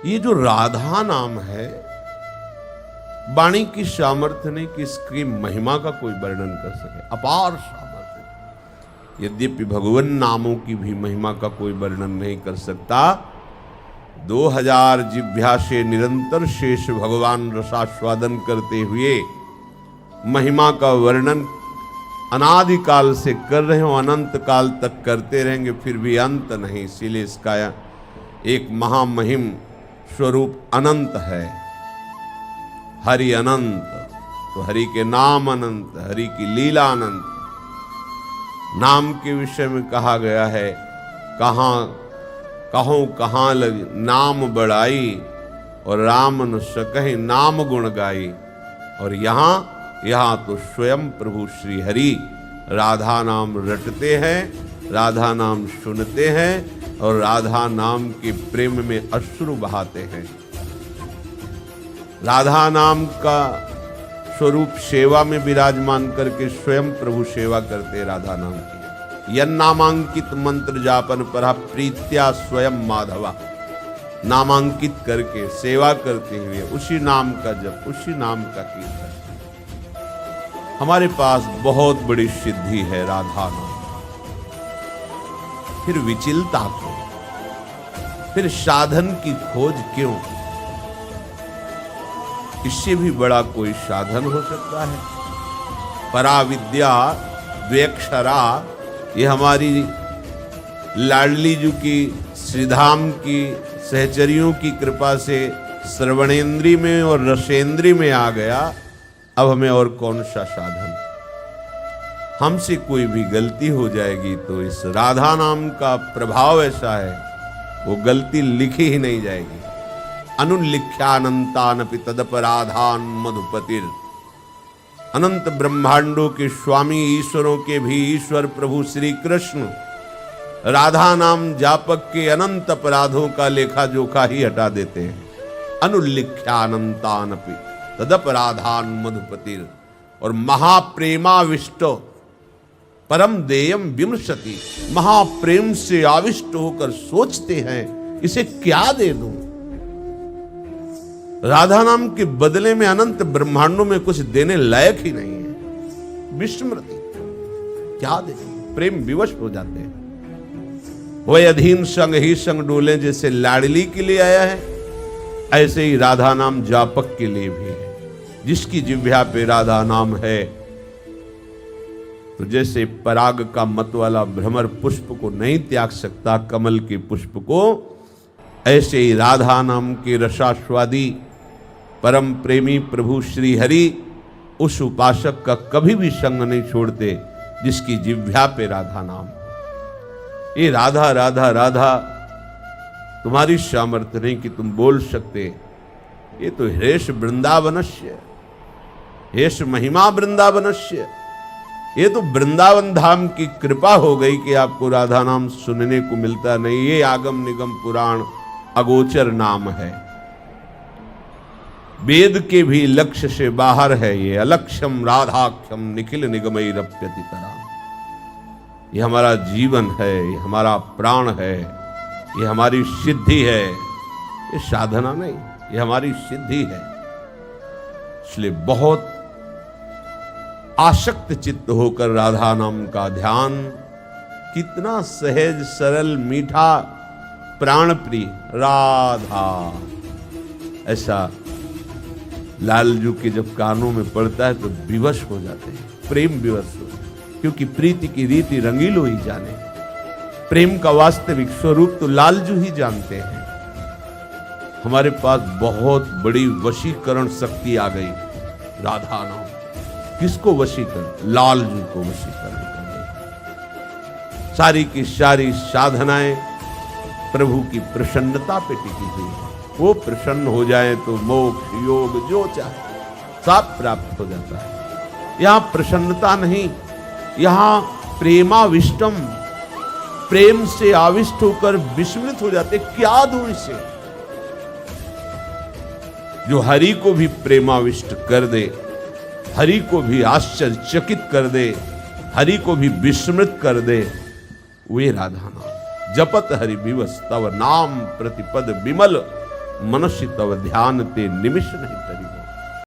ये जो राधा नाम है, वाणी की सामर्थ्य नहीं कि इसकी महिमा का कोई वर्णन कर सके। अपार सामर्थ्य। यद्यपि भगवान नामों की भी महिमा का कोई वर्णन नहीं कर सकता। 2000 जिह्वा से निरंतर शेष भगवान रसास्वादन करते हुए महिमा का वर्णन अनादिकाल से कर रहे हो, अनंत काल तक करते रहेंगे, फिर भी अंत नहीं। इसीलिए इसका एक महामहिम स्वरूप अनंत है। हरि अनंत, तो हरि के नाम अनंत, हरि की लीला अनंत। नाम के विषय में कहा गया है, कहाँ लगी नाम बढ़ाई और राम न सकहि नाम गुण गाई। और यहाँ तो स्वयं प्रभु श्री हरि राधा नाम रटते हैं, राधा नाम सुनते हैं और राधा नाम के प्रेम में अश्रु बहाते हैं। राधा नाम का स्वरूप सेवा में विराजमान करके स्वयं प्रभु सेवा करते राधा नाम की। यन नामांकित मंत्र जापन पर प्रीत्या स्वयं माधवा, नामांकित करके सेवा करते हुए उसी नाम का जप, उसी नाम का कीर्तन। हमारे पास बहुत बड़ी सिद्धि है राधा नाम। फिर विचलता क्यों? फिर साधन की खोज क्यों? इससे भी बड़ा कोई साधन हो सकता है? पराविद्या द्व्यक्षरा, ये हमारी लाडली जी की श्रीधाम की सहचरियों की कृपा से श्रवणेन्द्री में और रसेंद्री में आ गया। अब हमें और कौन सा साधन? हमसे कोई भी गलती हो जाएगी तो इस राधा नाम का प्रभाव ऐसा है, वो गलती लिखी ही नहीं जाएगी। अनुल्लिख्यानंतानपि तदपराधान मधुपतिर। अनंत ब्रह्मांडों के स्वामी ईश्वरों के भी ईश्वर प्रभु श्री कृष्ण राधा नाम जापक के अनंत अपराधों का लेखा जोखा ही हटा देते हैं। अनुल्लिख्यानंतानपि तदपराधान मधुपतिर। और महाप्रेमाविष्टो परम देयम विमर्शति, महाप्रेम से आविष्ट होकर सोचते हैं इसे क्या दे दूं। राधा नाम के बदले में अनंत ब्रह्मांडों में कुछ देने लायक ही नहीं है। विस्मृति, क्या दे? प्रेम विवश हो जाते हैं। वह अधीन संग ही संग डोले, जैसे लाडली के लिए आया है ऐसे ही राधा नाम जापक के लिए भी है। जिसकी जिह्वा पे राधा नाम है, तो जैसे पराग का मत वाला भ्रमर पुष्प को नहीं त्याग सकता कमल के पुष्प को, ऐसे ही राधा नाम के रसास्वादी परम प्रेमी प्रभु श्री हरि उस उपासक का कभी भी संग नहीं छोड़ते जिसकी जिह्वा पे राधा नाम। ये राधा राधा राधा तुम्हारी सामर्थ्य नहीं कि तुम बोल सकते। ये तो हेश वृंदावनस्य, हेश महिमा वृंदावनस्य। ये तो वृंदावन धाम की कृपा हो गई कि आपको राधा नाम सुनने को मिलता नहीं। ये आगम निगम पुराण अगोचर नाम है, वेद के भी लक्ष्य से बाहर है। ये अलक्ष्यम राधाख्यम निखिल निगमैरप्यति तराम। ये हमारा जीवन है, ये हमारा प्राण है, ये हमारी सिद्धि है। ये साधना नहीं, ये हमारी सिद्धि है। इसलिए बहुत आसक्त चित्त होकर राधा नाम का ध्यान, कितना सहज सरल मीठा प्राण प्रिय राधा, ऐसा लालजू के जब कानों में पड़ता है तो विवश हो जाते हैं, प्रेम विवश हो। क्योंकि प्रीति की रीति रंगीलो ही जाने, प्रेम का वास्तविक स्वरूप तो लालजू ही जानते हैं। हमारे पास बहुत बड़ी वशीकरण शक्ति आ गई राधा नाम। किसको वशीकरण? लालजू को वशीकरण कर गई। सारी की सारी साधनाएं प्रभु की प्रसन्नता पे टिकी हुई है। वो प्रसन्न हो जाए तो मोक्ष योग जो चाहे सब प्राप्त हो जाता है। यहां प्रसन्नता नहीं, यहां प्रेमाविष्टम, प्रेम से आविष्ट होकर विस्मृत हो जाते। क्या दूं इसे? जो हरि को भी प्रेमाविष्ट कर दे, हरि को भी आश्चर्यचकित कर दे, हरि को भी विस्मृत कर दे, वे राधा नाम। जपत हरि विवस तव नाम प्रतिपद विमल, मनुष्य तव ध्यान ते निमिष नहीं तरी।